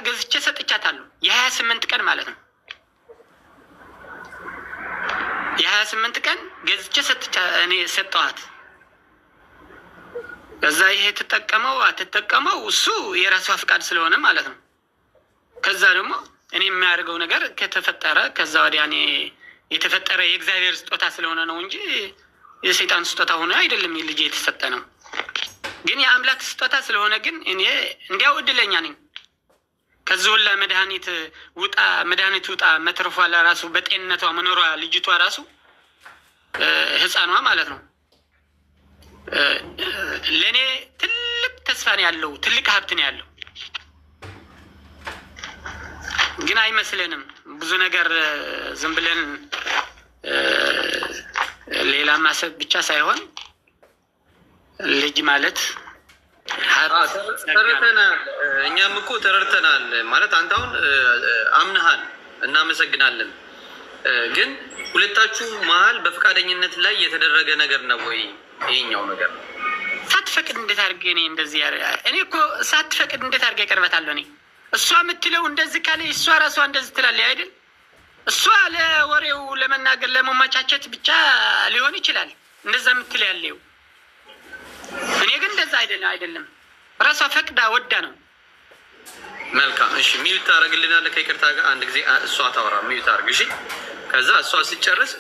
ገዝቼ ሰጥቻታለሁ። የ28 ቀን ማለት ነው። የ28 ቀን ገዝቼ እኔ ሰጠኋት። ከዛ ይሄ ትጠቀመው አትጠቀመው እሱ የራሷ ፍቃድ ስለሆነ ማለት ነው። ከዛ ደግሞ እኔ የሚያደርገው ነገር ከተፈጠረ ከዛ ወዲያ እኔ የተፈጠረ የእግዚአብሔር ስጦታ ስለሆነ ነው እንጂ የሰይጣን ስጦታ ሆኖ አይደለም። ልጄ የተሰጠ ነው። ግን የአምላክ ስጦታ ስለሆነ ግን እኔ እንዲያው እድለኛ ነኝ። ከዚህ ሁላ መድኃኒት ውጣ መትረፏ ለራሱ በጤንነቷ መኖሯ ልጅቷ ራሱ ህፃኗ ማለት ነው ለእኔ ትልቅ ተስፋ ነው ያለው፣ ትልቅ ሀብት ነው ያለው። ግን አይመስለንም ብዙ ነገር ዝም ብለን ሌላ ማሰብ ብቻ ሳይሆን ልጅ ማለት ተረድተናል። እኛም እኮ ተረድተናል ማለት አንተ አሁን አምነሃል፣ እናመሰግናለን። ግን ሁለታችሁ መሀል በፈቃደኝነት ላይ የተደረገ ነገር ነው ወይ? ይሄኛው ነገር ሳትፈቅድ እንዴት አድርጌ እኔ እንደዚህ እኔ እኮ ሳትፈቅድ እንዴት አድርጌ ቀርበታለሁ? እኔ እሷ የምትለው እንደዚህ ካለ እሷ ራሷ እንደዚህ ትላለች አይደል? እሷ ለወሬው ለመናገር ለመማቻቸት ብቻ ሊሆን ይችላል እንደዛ የምትል ያለው። እኔ ግን እንደዛ አይደለም። ራሷ ፈቅዳ ወዳ ነው። መልካም እሺ፣ ሚዩት ታደርግልናለህ? ከይቅርታ ጋር አንድ ጊዜ እሷ ታወራ። ሚዩት አድርግ እሺ። ከዛ እሷ ሲጨርስ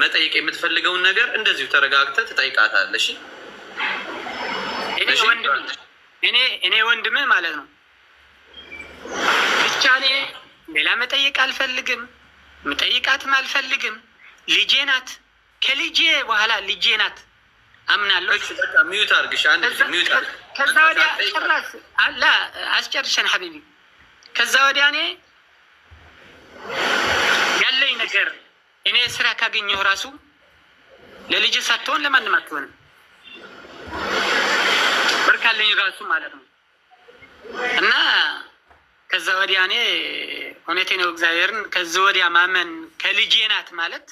መጠየቅ የምትፈልገውን ነገር እንደዚሁ ተረጋግተህ ትጠይቃታለህ። እሺ እኔ ወንድምህ ማለት ነው። ብቻ እኔ ሌላ መጠየቅ አልፈልግም፣ መጠይቃትም አልፈልግም። ልጄ ናት። ከልጄ በኋላ ልጄ ናት አምናለሁ። ሚዩት አድርግሽ አንድ ጊዜ ሚዩት አድርግ። ከዛ ወዲያ ጭራሽ አላ አስጨርሸን ሐቢቢ። ከዛ ወዲያ እኔ ያለኝ ነገር እኔ ስራ ካገኘሁ ራሱ ለልጅ ሳትሆን ለማንም አትሆንም። በርካለኝ ራሱ ማለት ነው። እና ከዛ ወዲያ እኔ እውነቴ ነው እግዚአብሔርን ከዚህ ወዲያ ማመን ከልጄ ናት ማለት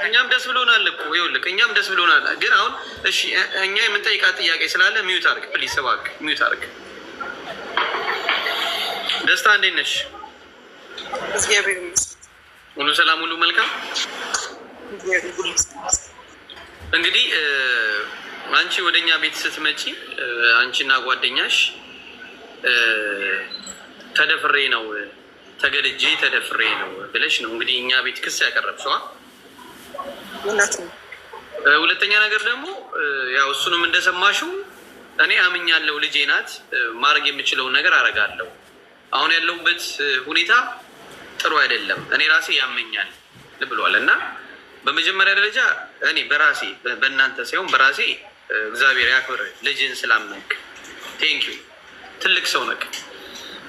እኛም ደስ ብሎናል እኮ ይኸውልህ፣ እኛም ደስ ብሎናል። ግን አሁን እሺ እኛ የምንጠይቃት ጥያቄ ስላለ ሚዩት አድርግ ፕሊስ፣ እባክህ ሚዩት አድርግ። ደስታ እንዴት ነሽ? ሁሉ ሰላም፣ ሁሉ መልካም። እንግዲህ አንቺ ወደ እኛ ቤት ስትመጪ አንቺና ጓደኛሽ ተደፍሬ ነው ተገድጄ ተደፍሬ ነው ብለሽ ነው እንግዲህ እኛ ቤት ክስ ያቀረብሽዋ። ሁለተኛ ነገር ደግሞ ያው እሱንም እንደሰማሽው እኔ አምኛለሁ፣ ልጄ ናት፣ ማድረግ የምችለውን ነገር አደርጋለሁ። አሁን ያለሁበት ሁኔታ ጥሩ አይደለም፣ እኔ ራሴ ያመኛል ብሏል። እና በመጀመሪያ ደረጃ እኔ በራሴ በእናንተ ሳይሆን በራሴ እግዚአብሔር ያክብር ልጅን ስላመንክ ቴንኪዩ። ትልቅ ሰው ነህ።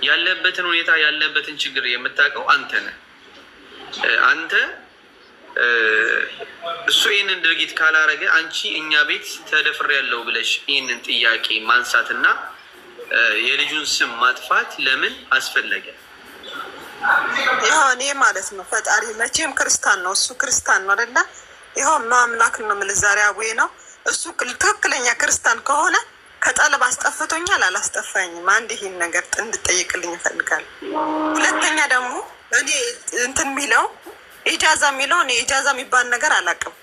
ያለበትን ሁኔታ ያለበትን ችግር የምታውቀው አንተ ነህ። አንተ እሱ ይህንን ድርጊት ካላረገ አንቺ እኛ ቤት ተደፍሬያለሁ ብለሽ ይህንን ጥያቄ ማንሳትና የልጁን ስም ማጥፋት ለምን አስፈለገ? ይኸው እኔ ማለት ነው ፈጣሪ መቼም ክርስቲያን ነው፣ እሱ ክርስቲያን ነው አይደለ? ይኸው ማምላክ ነው የምልህ ዛሬ አቡዬ ነው። እሱ ትክክለኛ ክርስቲያን ከሆነ ከጠለብ አስጠፍቶኛል አላስጠፋኝም። አንድ ይሄን ነገር እንድጠይቅልኝ እፈልጋለሁ። ሁለተኛ ደግሞ እኔ እንትን የሚለው ኢጃዛ የሚለው እኔ ኢጃዛ የሚባል ነገር አላውቅም።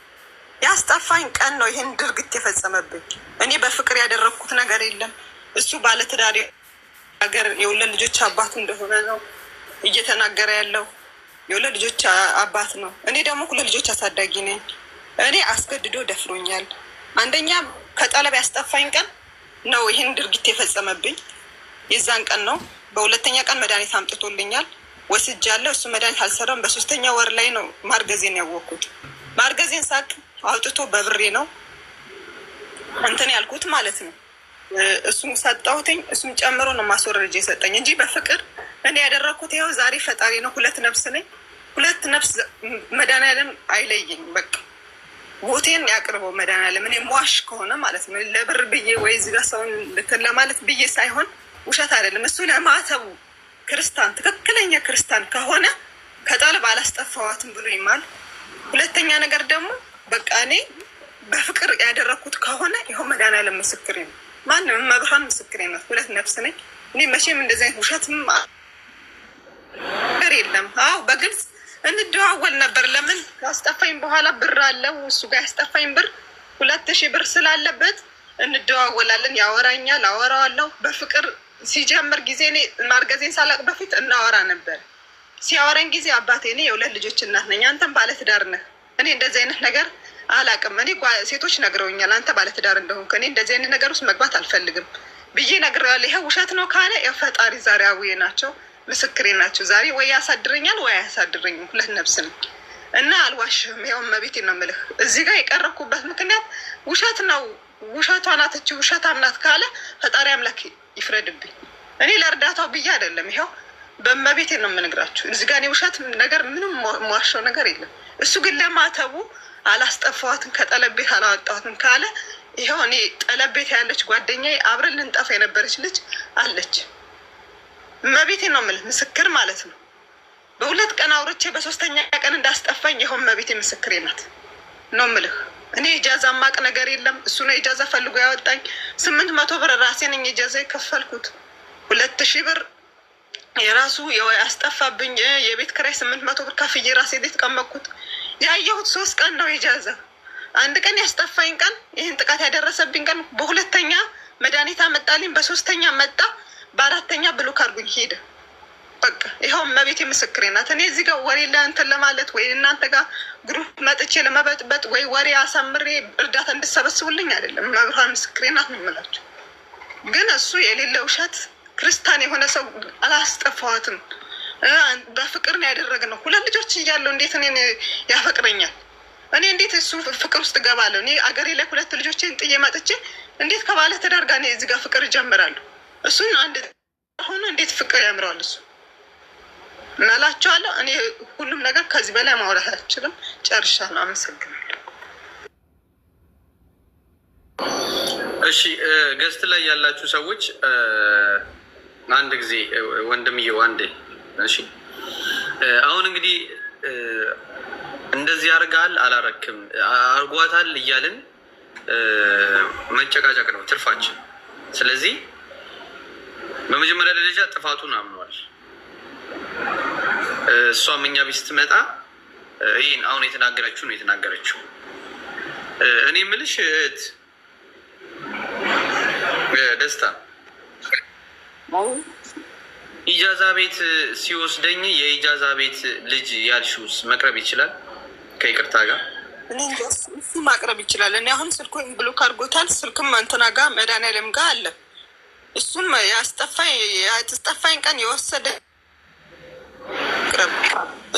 ያስጠፋኝ ቀን ነው ይሄን ድርጊት የፈጸመብኝ። እኔ በፍቅር ያደረግኩት ነገር የለም። እሱ ባለትዳር ሀገር የሁለት ልጆች አባት እንደሆነ ነው እየተናገረ ያለው። የሁለት ልጆች አባት ነው። እኔ ደግሞ ሁለት ልጆች አሳዳጊ ነኝ። እኔ አስገድዶ ደፍሮኛል። አንደኛ ከጠለብ ያስጠፋኝ ቀን ነው ይህን ድርጊት የፈጸመብኝ፣ የዛን ቀን ነው። በሁለተኛ ቀን መድኃኒት አምጥቶልኛል፣ ወስጃለሁ። እሱ መድኃኒት አልሰራም። በሶስተኛ ወር ላይ ነው ማርገዜን ያወቅኩት። ማርገዜን ሳቅ አውጥቶ በብሬ ነው እንትን ያልኩት ማለት ነው። እሱም ሰጠሁትኝ፣ እሱም ጨምሮ ነው ማስወረጃ የሰጠኝ እንጂ በፍቅር እኔ ያደረግኩት ይኸው ዛሬ ፈጣሪ ነው። ሁለት ነፍስ ነኝ። ሁለት ነፍስ መድኃኒዓለም አይለየኝ። በቃ ቦቴን ያቅርበው መድኃኒዓለም። እኔ ሟሽ ከሆነ ማለት ነው ለብር ብዬ ወይ እዚህ ጋር ሰውን ልትን ለማለት ብዬ ሳይሆን ውሸት አይደለም። እሱ ለማተቡ ክርስቲያን ትክክለኛ ክርስቲያን ከሆነ ከጠለብ አላስጠፋዋትም ብሎ ይማል። ሁለተኛ ነገር ደግሞ በቃ እኔ በፍቅር ያደረግኩት ከሆነ ይኸው መድኃኒዓለም ምስክሬ ነው። ማንም መብርሃን ምስክሬ ናት። ሁለት ነፍስ ነኝ። እኔ መቼም እንደዚህ አይነት ውሸትም ነገር የለም። አዎ በግልጽ እንደዋወል ነበር። ለምን ካስጠፋኝ በኋላ ብር አለው እሱ ጋር ያስጠፋኝ ብር 2000 ብር ስላለበት እንደዋወላለን። ያወራኛል፣ አወራዋለሁ። በፍቅር ሲጀምር ጊዜ እኔ ማርገዜን ሳላቅ በፊት እናወራ ነበር። ሲያወራኝ ጊዜ አባቴ እኔ የሁለት ልጆች እናት ነኝ፣ አንተም ባለትዳር ነህ። እኔ እንደዚህ አይነት ነገር አላቅም። እኔ ሴቶች ነግረውኛል አንተ ባለትዳር እንደሆንክ፣ እኔ እንደዚህ አይነት ነገር ውስጥ መግባት አልፈልግም ብዬ ነግሬዋለሁ። ይሄ ውሸት ነው ካለ የፈጣሪ ዛሬ አውዬ ናቸው ምስክሬ ናቸው። ዛሬ ወይ ያሳድረኛል ወይ አያሳድረኝም። ሁለት ነፍስ ነው እና አልዋሽም። ይኸው መቤቴ ነው የምልህ። እዚህ ጋር የቀረብኩበት ምክንያት ውሸት ነው። ውሸቷ ናት እቺ ውሸታም ናት ካለ ፈጣሪ አምላክ ይፍረድብኝ። እኔ ለእርዳታው ብዬ አይደለም። ይኸው በመቤቴ ነው የምነግራችሁ። እዚህ ጋር ውሸት ነገር ምንም መዋሻው ነገር የለም። እሱ ግን ለማተቡ አላስጠፋዋትም ከጠለቤት አላወጣዋትም ካለ ይኸው እኔ ጠለቤት ያለች ጓደኛዬ አብረን ልንጠፋ የነበረች ልጅ አለች። መቤቴ ነው የምልህ ምስክር ማለት ነው። በ2 ቀን አውርቼ በ3ኛ ቀን እንዳስጠፋኝ ይኸው መቤቴ ምስክሬ ናት ነው የምልህ። እኔ ኢጃዛ ማቅ ነገር የለም። እሱ ነው ኢጃዛ ፈልጎ ያወጣኝ። 800 ብር ራሴ ነኝ ኢጃዛ የከፈልኩት። 2000 ብር የራሱ ያስጠፋብኝ የቤት ኪራይ 800 ብር ከፍዬ ራሴ ቤት ቀመጥኩት። ያየሁት 3 ቀን ነው ኢጃዛ። 1 ቀን ያስጠፋኝ ቀን ይህን ጥቃት ያደረሰብኝ ቀን፣ በ2ኛ መድኃኒት አመጣልኝ፣ በ3ኛ መጣ፣ በ4ኛ ብሎክ አድርጉኝ ሄደ። በቃ ይኸው መቤቴ ምስክሬ ናት። እኔ እዚህ ጋር ወሬ ለእንትን ለማለት ወይ እናንተ ጋር ግሩፕ መጥቼ ለመበጥበጥ ወይ ወሬ አሳምሬ እርዳታ እንድሰበስቡልኝ አይደለም። መብርሃን ምስክሬ ናት ነው የምላቸው። ግን እሱ የሌለ ውሸት ክርስቲያን የሆነ ሰው አላስጠፋዋትም። በፍቅር ነው ያደረግነው። 2 ልጆች እያለሁ እንዴት እኔን ያፈቅረኛል? እኔ እንዴት እሱ ፍቅር ውስጥ እገባለሁ? እኔ አገሬ ላይ 2 ልጆችን ጥዬ መጥቼ እንዴት ከባለ ትዳር ጋር እዚህ ጋር ፍቅር እጀምራለሁ? እሱን አንድ ሆኖ እንዴት ፍቅር ያምረዋል እሱ እናላቸዋለሁ። እኔ ሁሉም ነገር ከዚህ በላይ ማውራት አልችልም። ጨርሻለሁ። አመሰግናለሁ። እሺ ገስት ላይ ያላችሁ ሰዎች አንድ ጊዜ ወንድምየው አንዴ። እሺ አሁን እንግዲህ እንደዚህ አርጋል አላረክም አርጓታል እያልን መጨቃጨቅ ነው ትርፋችን። ስለዚህ በመጀመሪያ ደረጃ ጥፋቱን አምኗል። እሷም እኛ ቤት ስትመጣ ይህን አሁን የተናገረችው ነው የተናገረችው። እኔ የምልሽ እህት ደስታ ኢጃዛ ቤት ሲወስደኝ የኢጃዛ ቤት ልጅ ያልሽውስ መቅረብ ይችላል ከይቅርታ ጋር? እሱ ማቅረብ ይችላል። እኔ አሁን ስልኩን ብሎክ አድርጎታል። ስልክም እንትና ጋር መድኃኒዓለም ጋር አለ። እሱም ያስጠፋኝ ቀን የወሰደ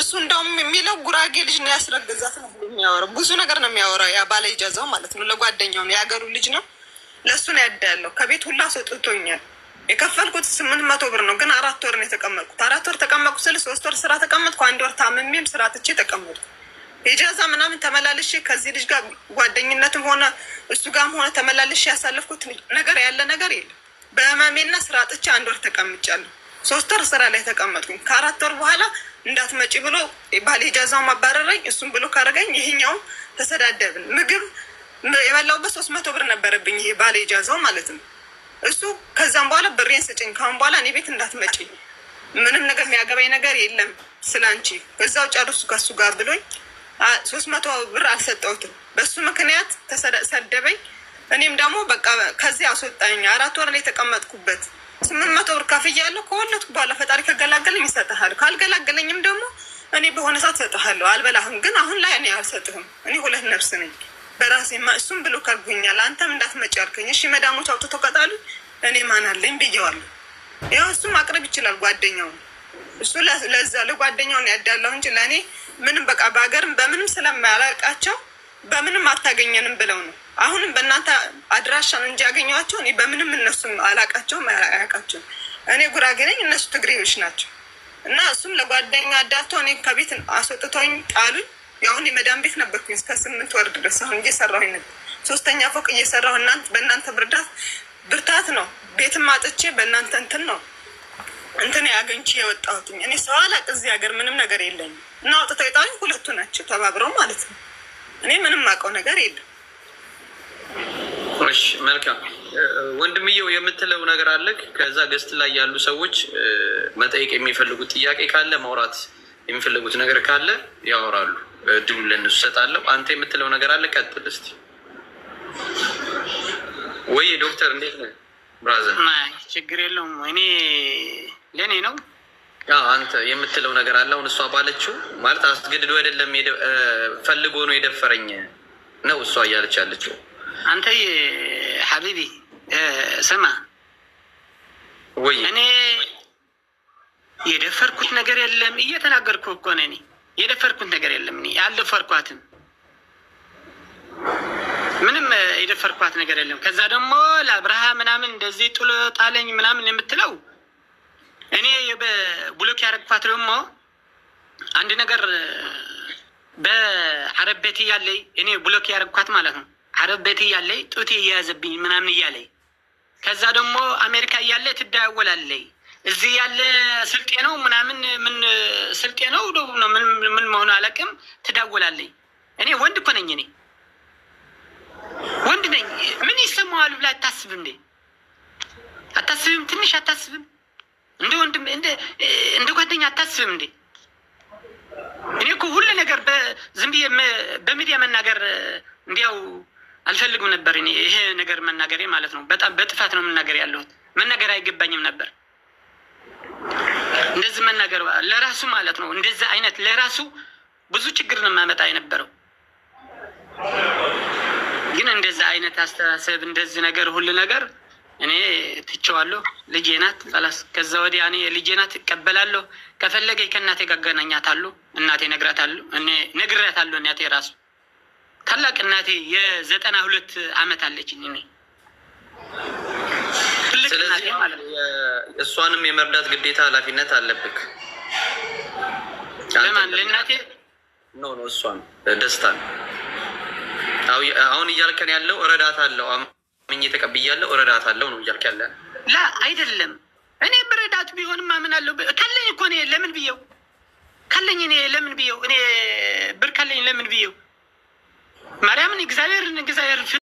እሱ እንደውም የሚለው ጉራጌ ልጅ ነው ያስረገዛት ነው የሚያወራው። ብዙ ነገር ነው የሚያወራው። ያ ባለ ኢጃዛው ማለት ነው። ለጓደኛውም የሀገሩ ልጅ ነው። ለእሱ ነው ያዳለው። ከቤት ሁላ አስወጥቶኛል። የከፈልኩት 800 ብር ነው። ግን 4 ወር ነው የተቀመጥኩት። 4 ወር ተቀመጥኩ ስል 3 ወር ስራ ተቀመጥኩ። 1 ወር ታምሜም ስራ ትቼ ተቀመጥኩ። ኢጃዛ ምናምን ተመላልሼ ከዚህ ልጅ ጋር ጓደኝነትም ሆነ እሱ ጋርም ሆነ ተመላልሼ ያሳለፍኩት ነገር ያለ ነገር የለም። በህመሜና ስራ ጥቼ 1 ወር ተቀምጫለሁ። 3 ወር ስራ ላይ ተቀመጥኩኝ። ከ4 ወር በኋላ እንዳትመጪ ብሎ ባለ ኢጃዛው ማባረረኝ። እሱም ብሎ ካረገኝ ይሄኛው ተሰዳደብን። ምግብ የበላሁበት 300 ብር ነበረብኝ። ይሄ ባለ ኢጃዛው ማለት ነው። እሱ ከዛም በኋላ ብሬን ስጭኝ፣ ካሁን በኋላ እኔ ቤት እንዳትመጪ፣ ምንም ነገር የሚያገባኝ ነገር የለም ስላንቺ፣ በዛው ጨርሱ ከሱ ጋር ብሎኝ 300 ብር አልሰጠሁትም። በሱ ምክንያት ተሰደበኝ። እኔም ደግሞ በቃ ከዚህ አስወጣኝ። 4 ወር ላይ የተቀመጥኩበት 800 ብር ከፍያለሁ። ከወለድኩ በኋላ ፈጣሪ ከገላገለኝ ይሰጥሃል፣ ካልገላገለኝም ደግሞ እኔ በሆነ ሰዓት እሰጥሃለሁ። አልበላህም፣ ግን አሁን ላይ እኔ አልሰጥህም። እኔ 2 ነፍስ ነኝ በራሴ። እሱም ብሎ ከርጉኛል። አንተም እንዳትመጪ አልከኝ። እሺ መዳሞች አውጥቶ ከጣሉ እኔ ማን አለኝ ብዬዋለሁ። ያው እሱም ማቅረብ ይችላል ጓደኛውን። እሱ ለዛ ለጓደኛውን ያዳለው እንጂ ለእኔ ምንም በቃ በሀገርም በምንም ስለማያላቃቸው በምንም አታገኘንም ብለው ነው። አሁንም በእናንተ አድራሻ እንጂ ያገኘኋቸው እኔ በምንም እነሱም አላቃቸውም አያውቃቸውም። እኔ ጉራጌ ነኝ፣ እነሱ ትግሬዎች ናቸው። እና እሱም ለጓደኛ አዳልቶ እኔ ከቤት አስወጥቶኝ ጣሉኝ። ያሁን የመዳን ቤት ነበርኩኝ እስከ 8 ወር ድረስ። አሁን እየሰራሁኝ ነበር። 3ኛ ፎቅ እየሰራሁ በእናንተ ብርታት ነው ቤትም አጥቼ በእናንተ እንትን ያገኝቼ የወጣሁትኝ። እኔ ሰው አላቅ እዚህ ሀገር ምንም ነገር የለኝም። እና አውጥተው የጣሉኝ 2ቱ ናቸው ተባብረው ማለት ነው። እኔ ምንም አውቀው ነገር የለም። እሺ መልካም ወንድምየው የምትለው ነገር አለ። ከዛ ገስት ላይ ያሉ ሰዎች መጠየቅ የሚፈልጉት ጥያቄ ካለ ማውራት የሚፈልጉት ነገር ካለ ያወራሉ። እድሉን ለእነሱ እሰጣለሁ። አንተ የምትለው ነገር አለ፣ ቀጥል እስኪ። ወይ ዶክተር እንዴት ነህ ብራዘር? ችግር የለውም። እኔ ለእኔ ነው። አንተ የምትለው ነገር አለ። አሁን እሷ ባለችው ማለት አስገድዶ አይደለም ፈልጎ ነው የደፈረኝ ነው እሷ እያለች ያለችው። አንተ ሐቢቢ ስማ፣ ወይ እኔ የደፈርኩት ነገር የለም። እየተናገርኩ እኮ ነው። እኔ የደፈርኩት ነገር የለም። እኔ ያልደፈርኳትም ምንም የደፈርኳት ነገር የለም። ከዛ ደግሞ ለአብርሃም ምናምን እንደዚህ ጥሎ ጣለኝ ምናምን የምትለው እኔ በብሎክ ያደረግኳት ደግሞ አንድ ነገር በአረብ ቤት እያለኝ እኔ ብሎክ ያደረግኳት ማለት ነው። አረብ ቤት እያለኝ ጡቴ እየያዘብኝ ምናምን እያለኝ ከዛ ደግሞ አሜሪካ እያለ ትደዋወላለኝ። እዚህ ያለ ስልጤ ነው ምናምን ምን ስልጤ ነው ደቡብ ነው ምን መሆኑ አላውቅም። ትደዋወላለኝ። እኔ ወንድ እኮ ነኝ። እኔ ወንድ ነኝ። ምን ይሰማዋል ብላ አታስብም እንዴ? አታስብም? ትንሽ አታስብም? እንደ ወንድም እንደ ጓደኛ አታስብም እንዴ? እኔ እኮ ሁሉ ነገር ዝም ብዬ በሚዲያ መናገር እንዲያው አልፈልግም ነበር። እኔ ይሄ ነገር መናገሬ ማለት ነው በጣም በጥፋት ነው መናገር ያለሁት። መናገር አይገባኝም ነበር እንደዚህ መናገር ለራሱ ማለት ነው። እንደዚህ አይነት ለራሱ ብዙ ችግር ነው የማመጣ የነበረው። ግን እንደዚህ አይነት አስተሳሰብ እንደዚህ ነገር ሁሉ ነገር እኔ ትቼዋለሁ። ልጄ ናት ላስ ከዛ ወዲያ እኔ ልጄ ናት እቀበላለሁ። ከፈለገኝ ከእናቴ ጋር አገናኛታለሁ። እናቴ ነግራታለሁ። እኔ ነግራታለሁ። እናቴ ራሱ ታላቅ እናቴ የ92 ዓመት አለችኝ። እኔ ትልቅ እናቴ ማለት ነው። እሷንም የመርዳት ግዴታ ኃላፊነት አለብክ። ለማን? ለእናቴ ኖ እሷን ደስታን አሁን እያልከን ያለው እረዳታለሁ አምኜ ተቀብያለሁ እረዳታለሁ ነው እያልክ ያለ? ላ አይደለም። እኔ በረዳት ቢሆንም አምናለሁ። ካለኝ እኮ እኔ ለምን ብየው ካለኝ እኔ ለምን ብየው እኔ ብር ካለኝ ለምን ብየው ማርያምን እግዚአብሔር